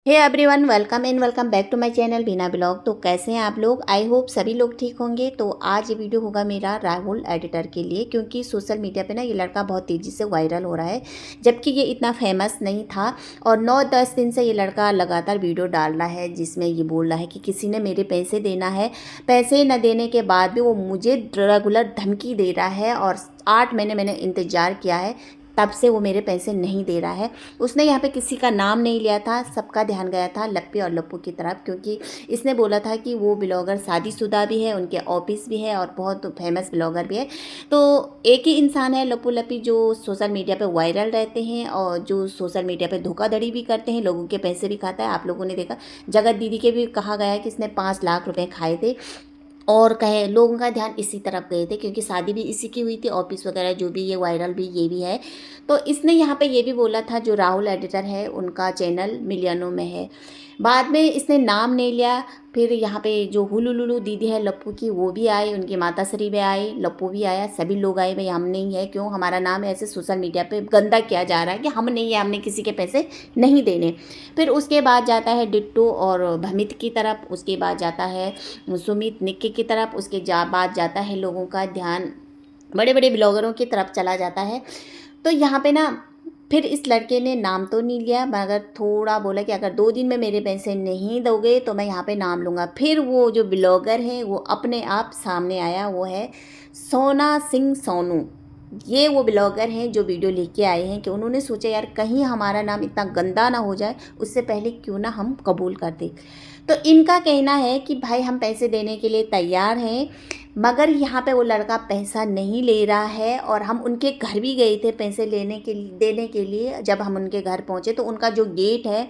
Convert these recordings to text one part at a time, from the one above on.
Hey everyone, welcome and welcome back to my channel Beena blog. तो कैसे हैं आप लोग? आई होप सभी लोग ठीक होंगे। तो आज ये वीडियो होगा मेरा राहुल एडिटर के लिए, क्योंकि सोशल मीडिया पे ना ये लड़का बहुत तेज़ी से वायरल हो रहा है, जबकि ये इतना फेमस नहीं था। और 9-10 दिन से ये लड़का लगातार वीडियो डाल रहा है जिसमें ये बोल रहा है कि किसी ने मेरे पैसे देना है, पैसे न देने के बाद भी वो मुझे रेगुलर धमकी दे रहा है। और 8 महीने मैंने इंतज़ार किया है, तब से वो मेरे पैसे नहीं दे रहा है। उसने यहाँ पे किसी का नाम नहीं लिया था, सबका ध्यान गया था लप्पी और लप्पू की तरफ, क्योंकि इसने बोला था कि वो ब्लॉगर शादीशुदा भी है, उनके ऑफिस भी है और बहुत फेमस ब्लॉगर भी है। तो एक ही इंसान है लप्पू लप्पी जो सोशल मीडिया पे वायरल रहते हैं और जो सोशल मीडिया पे धोखाधड़ी भी करते हैं, लोगों के पैसे भी खाता है। आप लोगों ने देखा जगत दीदी के भी कहा गया है कि इसने 5 लाख रुपए खाए थे। और कहे लोगों का ध्यान इसी तरफ गए थे, क्योंकि शादी भी इसी की हुई थी, ऑफिस वगैरह जो भी, ये वायरल भी ये भी है। तो इसने यहाँ पे ये भी बोला था, जो राहुल एडिटर है उनका चैनल मिलियनों में है। बाद में इसने नाम नहीं लिया। फिर यहाँ पे जो हुलुलुलु दीदी है लप्पू की, वो भी आई, उनकी माताश्री भी आई, लप्पू भी आया, सभी लोग आए। भाई हम नहीं है, क्यों हमारा नाम ऐसे सोशल मीडिया पे गंदा किया जा रहा है कि हम नहीं है, हमने किसी के पैसे नहीं देने। फिर उसके बाद जाता है डिट्टू और भमित की तरफ, उसके बाद जाता है सुमित निक्की की तरफ, उसके बाद जाता है लोगों का ध्यान बड़े बड़े ब्लॉगरों की तरफ चला जाता है। तो यहाँ पे ना फिर इस लड़के ने नाम तो नहीं लिया, मगर थोड़ा बोला कि अगर 2 दिन में मेरे पैसे नहीं दोगे तो मैं यहाँ पे नाम लूँगा। फिर वो जो ब्लॉगर है वो अपने आप सामने आया, वो है सोना सिंह सोनू। ये वो ब्लॉगर हैं जो वीडियो लेके आए हैं कि उन्होंने सोचा यार कहीं हमारा नाम इतना गंदा ना हो जाए, उससे पहले क्यों ना हम कबूल कर दें। तो इनका कहना है कि भाई हम पैसे देने के लिए तैयार हैं, मगर यहाँ पे वो लड़का पैसा नहीं ले रहा है। और हम उनके घर भी गए थे पैसे देने के लिए। जब हम उनके घर पहुँचे तो उनका जो गेट है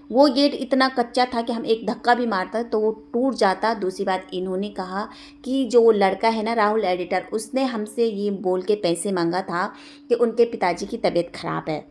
वो गेट इतना कच्चा था कि हम एक धक्का भी मारता तो वो टूट जाता। दूसरी बात, इन्होंने कहा कि जो लड़का है ना राहुल एडिटर, उसने हमसे ये बोल के पैसे मांगा था कि उनके पिताजी की तबीयत ख़राब है।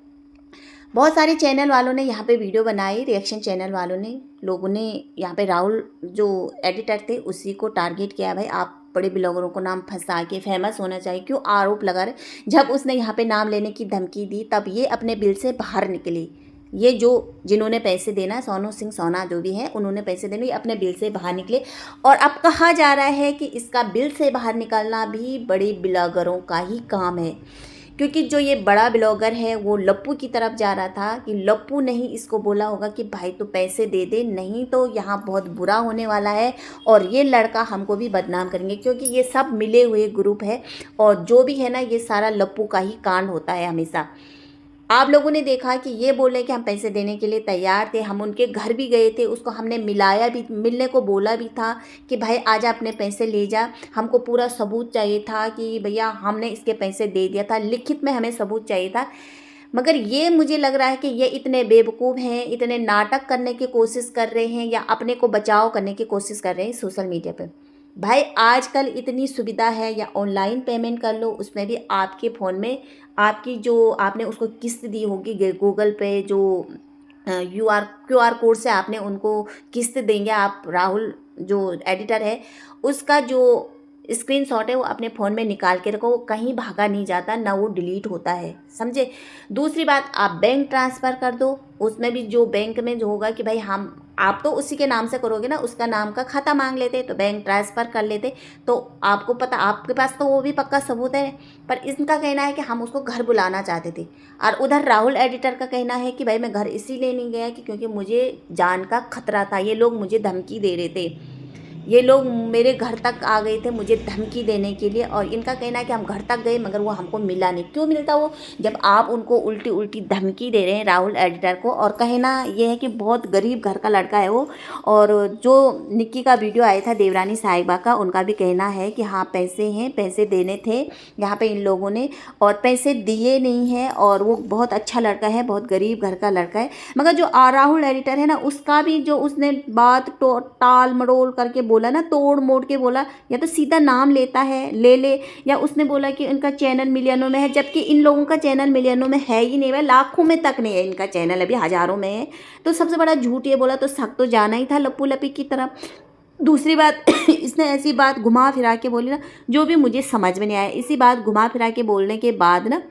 बहुत सारे चैनल वालों ने यहाँ पे वीडियो बनाई, रिएक्शन चैनल वालों ने, लोगों ने यहाँ पे राहुल जो एडिटर थे उसी को टारगेट किया। भाई आप बड़े ब्लॉगरों को नाम फंसा के फेमस होना चाहिए, क्यों आरोप लगा रहे। जब उसने यहाँ पे नाम लेने की धमकी दी तब ये अपने बिल से बाहर निकली। ये जो जिन्होंने पैसे देना, सोनू सिंह सोना जो भी है, उन्होंने पैसे देने, ये अपने बिल से बाहर निकले। और अब कहा जा रहा है कि इसका बिल से बाहर निकलना भी बड़े ब्लॉगरों का ही काम है, क्योंकि जो ये बड़ा ब्लॉगर है वो लप्पू की तरफ जा रहा था कि लप्पू ने ही इसको बोला होगा कि भाई तो पैसे दे दे, नहीं तो यहाँ बहुत बुरा होने वाला है और ये लड़का हमको भी बदनाम करेंगे। क्योंकि ये सब मिले हुए ग्रुप है और जो भी है ना, ये सारा लप्पू का ही कांड होता है हमेशा। आप लोगों ने देखा कि ये बोले कि हम पैसे देने के लिए तैयार थे, हम उनके घर भी गए थे, उसको हमने मिलाया भी, मिलने को बोला भी था कि भाई आजा अपने पैसे ले जा। हमको पूरा सबूत चाहिए था कि भैया हमने इसके पैसे दे दिया था, लिखित में हमें सबूत चाहिए था। मगर ये मुझे लग रहा है कि ये इतने बेवकूफ़ हैं, इतने नाटक करने की कोशिश कर रहे हैं या अपने को बचाव करने की कोशिश कर रहे हैं सोशल मीडिया पे। भाई आजकल इतनी सुविधा है, या ऑनलाइन पेमेंट कर लो, उसमें भी आपके फ़ोन में आपकी जो आपने उसको किस्त दी होगी गूगल पे, जो क्यूआर कोड से आपने उनको किस्त देंगे, आप राहुल जो एडिटर है उसका जो स्क्रीनशॉट है वो अपने फ़ोन में निकाल के रखो, वो कहीं भागा नहीं जाता, ना वो डिलीट होता है, समझे। दूसरी बात, आप बैंक ट्रांसफ़र कर दो, उसमें भी जो बैंक में जो होगा कि भाई हम आप तो उसी के नाम से करोगे ना, उसका नाम का खाता मांग लेते तो बैंक ट्रांसफ़र कर लेते, तो आपको पता, आपके पास तो वो भी पक्का सबूत है। पर इनका कहना है कि हम उसको घर बुलाना चाहते थे। और उधर राहुल एडिटर का कहना है कि भाई मैं घर इसीलिए नहीं गया कि क्योंकि मुझे जान का खतरा था, ये लोग मुझे धमकी दे रहे थे, ये लोग मेरे घर तक आ गए थे मुझे धमकी देने के लिए। और इनका कहना है कि हम घर तक गए मगर वो हमको मिला नहीं। क्यों मिलता वो, जब आप उनको उल्टी उल्टी धमकी दे रहे हैं राहुल एडिटर को। और कहना ये है कि बहुत गरीब घर का लड़का है वो। और जो निक्की का वीडियो आया था देवरानी साहिबा का, उनका भी कहना है कि हाँ पैसे हैं, पैसे देने थे यहाँ पे इन लोगों ने और पैसे दिए नहीं हैं। और वो बहुत अच्छा लड़का है, बहुत गरीब घर का लड़का है। मगर जो राहुल एडिटर है ना, उसका भी जो उसने बात टाल मड़ोल करके बोला ना, तोड़ मोड़ के बोला, या तो सीधा नाम लेता है ले, या उसने बोला कि इनका चैनल मिलियनों में है, जबकि इन लोगों का चैनल मिलियनों में है ही नहीं, भाई लाखों में तक नहीं है इनका चैनल, अभी हज़ारों में है। तो सबसे बड़ा झूठ ये बोला, तो शक तो जाना ही था लप्पू लपी की तरफ। दूसरी बात इसने ऐसी बात घुमा फिरा के बोली ना, जो भी मुझे समझ में नहीं आया। इसी बात घुमा फिरा के बोलने के बाद ना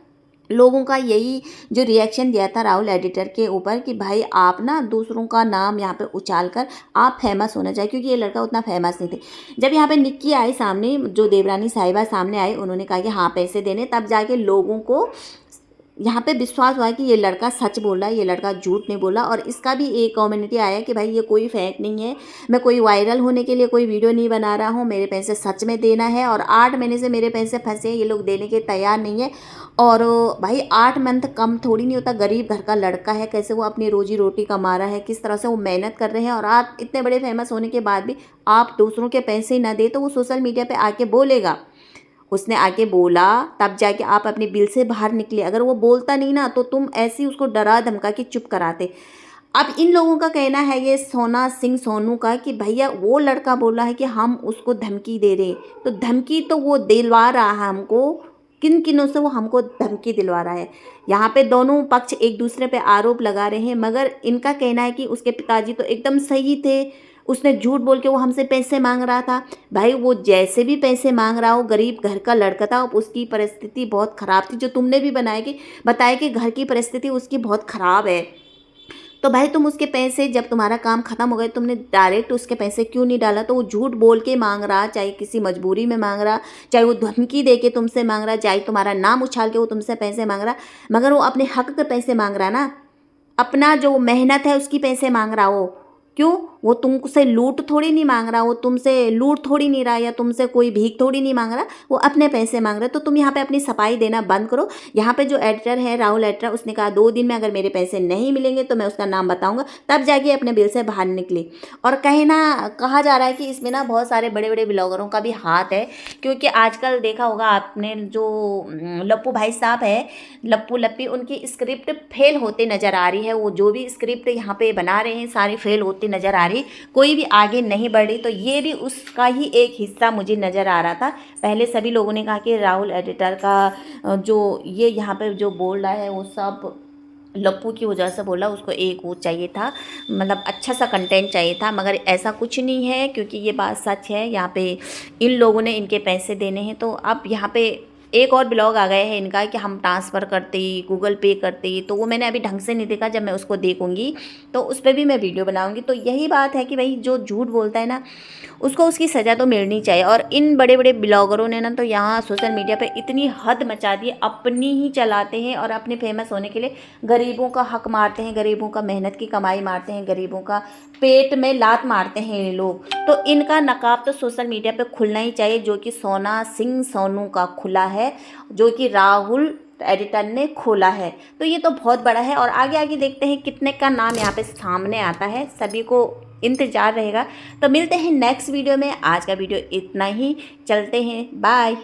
लोगों का यही जो रिएक्शन दिया था राहुल एडिटर के ऊपर कि भाई आप ना दूसरों का नाम यहाँ पे उछाल कर आप फेमस होना चाहिए, क्योंकि ये लड़का उतना फेमस नहीं थे। जब यहाँ पे निक्की आई सामने, जो देवरानी साहिबा सामने आई, उन्होंने कहा कि हाँ पैसे देने, तब जाके लोगों को यहाँ पे विश्वास हुआ कि ये लड़का सच बोल रहा है, ये लड़का झूठ नहीं बोला। और इसका भी एक कम्युनिटी आया कि भाई ये कोई फेक नहीं है, मैं कोई वायरल होने के लिए कोई वीडियो नहीं बना रहा हूँ, मेरे पैसे सच में देना है। और 8 महीने से मेरे पैसे फंसे हैं, ये लोग देने के तैयार नहीं है। और भाई 8 मंथ कम थोड़ी नहीं होता, गरीब घर का लड़का है, कैसे वो अपनी रोजी रोटी कमा रहा है, किस तरह से वो मेहनत कर रहे हैं। और आप इतने बड़े फेमस होने के बाद भी आप दूसरों के पैसे ना दे तो वो सोशल मीडिया पर आके बोलेगा। उसने आके बोला तब जाके आप अपने बिल से बाहर निकले। अगर वो बोलता नहीं ना तो तुम ऐसे ही उसको डरा धमका के चुप कराते। अब इन लोगों का कहना है, ये सोना सिंह सोनू का, कि भैया वो लड़का बोला है कि हम उसको धमकी दे रहे, तो धमकी तो वो दिलवा रहा है हमको, किन किनों से वो हमको धमकी दिलवा रहा है। यहाँ पे दोनों पक्ष एक दूसरे पे आरोप लगा रहे हैं, मगर इनका कहना है कि उसके पिताजी तो एकदम सही थे, उसने झूठ बोल के वो हमसे पैसे मांग रहा था। भाई वो जैसे भी पैसे मांग रहा हो, गरीब घर का लड़का था, उसकी परिस्थिति बहुत ख़राब थी, जो तुमने भी बताया कि घर की परिस्थिति उसकी बहुत ख़राब है। तो भाई तुम उसके पैसे, जब तुम्हारा काम ख़त्म हो गया, तुमने डायरेक्ट उसके पैसे क्यों नहीं डाला? तो वो झूठ बोल के मांग रहा, चाहे किसी मजबूरी में मांग रहा, चाहे वो धमकी दे के तुमसे मांग रहा, चाहे तुम्हारा नाम उछाल के वो तुमसे पैसे मांग रहा, मगर वो अपने हक के पैसे मांग रहा ना, अपना जो मेहनत है उसकी पैसे मांग रहा हो। क्यों? वो तुमसे लूट थोड़ी नहीं मांग रहा, वो तुमसे लूट थोड़ी नहीं रहा, या तुमसे कोई भीख थोड़ी नहीं मांग रहा, वो अपने पैसे मांग रहा है। तो तुम यहाँ पे अपनी सफाई देना बंद करो। यहाँ पे जो एडिटर है राहुल एडिटर, उसने कहा 2 दिन में अगर मेरे पैसे नहीं मिलेंगे तो मैं उसका नाम बताऊंगा, तब जाके अपने बिल से बाहर निकली। और कहा जा रहा है कि इसमें ना बहुत सारे बड़े बड़े ब्लॉगरों का भी हाथ है, क्योंकि आजकल देखा होगा आपने, जो लप्पू भाई साहब है, लप्पू लप्पी, उनकी स्क्रिप्ट फेल होते नज़र आ रही है। वो जो भी स्क्रिप्ट यहाँ पे बना रहे हैं सारी फेल होती नज़र आ रही, कोई भी आगे नहीं बढ़ रही। तो ये भी उसका ही एक हिस्सा मुझे नज़र आ रहा था। पहले सभी लोगों ने कहा कि राहुल एडिटर का जो ये यहाँ पे जो बोल रहा है वो सब लप्पू की वजह से बोला, उसको एक वो चाहिए था, मतलब अच्छा सा कंटेंट चाहिए था, मगर ऐसा कुछ नहीं है, क्योंकि ये बात सच है। यहाँ पे इन लोगों ने इनके पैसे देने हैं। तो अब यहाँ पे एक और ब्लॉग आ गया है इनका कि हम ट्रांसफ़र करते, गूगल पे करते, तो वो मैंने अभी ढंग से नहीं देखा। जब मैं उसको देखूंगी तो उस पर भी मैं वीडियो बनाऊंगी। तो यही बात है कि भाई जो झूठ बोलता है ना, उसको उसकी सज़ा तो मिलनी चाहिए। और इन बड़े बड़े ब्लॉगरों ने ना तो यहाँ सोशल मीडिया पे इतनी हद मचा दी, अपनी ही चलाते हैं और अपने फेमस होने के लिए गरीबों का हक मारते हैं, गरीबों का मेहनत की कमाई मारते हैं, गरीबों का पेट में लात मारते हैं ये लोग। तो इनका नकाब तो सोशल मीडिया पे खुलना ही चाहिए, जो कि सोना सिंह सोनू का खुला है, जो कि राहुल एडिटर ने खोला है। तो ये तो बहुत बड़ा है, और आगे आगे देखते हैं कितने का नाम यहाँ पे सामने आता है, सभी को इंतज़ार रहेगा। तो मिलते हैं नेक्स्ट वीडियो में। आज का वीडियो इतना ही, चलते हैं, बाय।